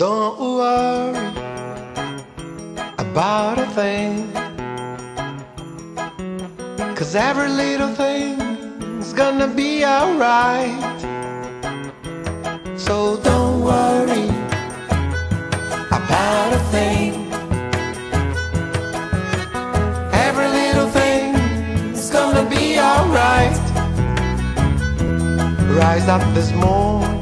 Don't worry about a thing, 'cause every little thing's gonna be alright. So don't worry about a thing. Every little thing's gonna be alright. Rise up this morning,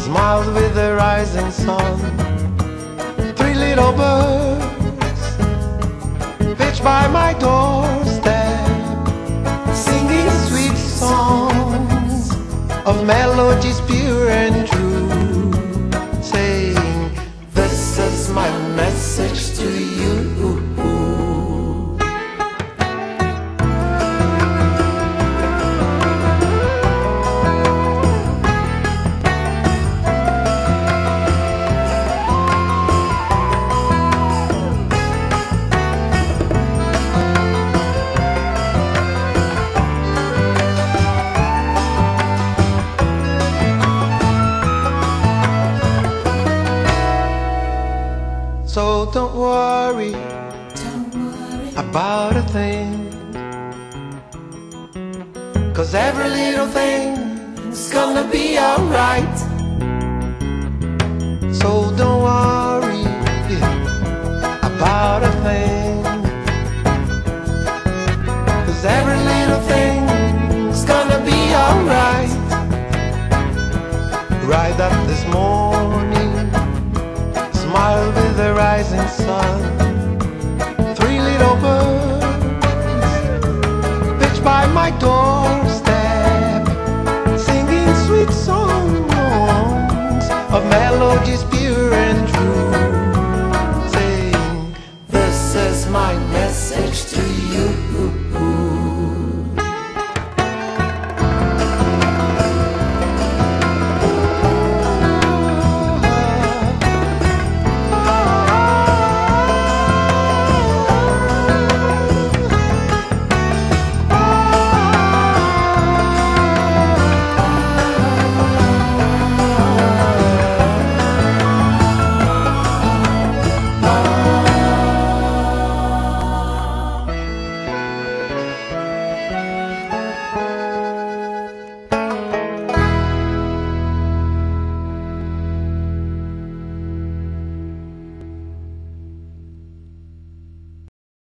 smiles with the rising sun. Three little birds pitch by my doorstep, singing sweet songs of melodies pure and true, saying, this is my message to you. So don't worry about a thing, 'cause every little thing's gonna be alright. So don't worry about a thing, 'cause every little thing's gonna be alright. Right up this morning,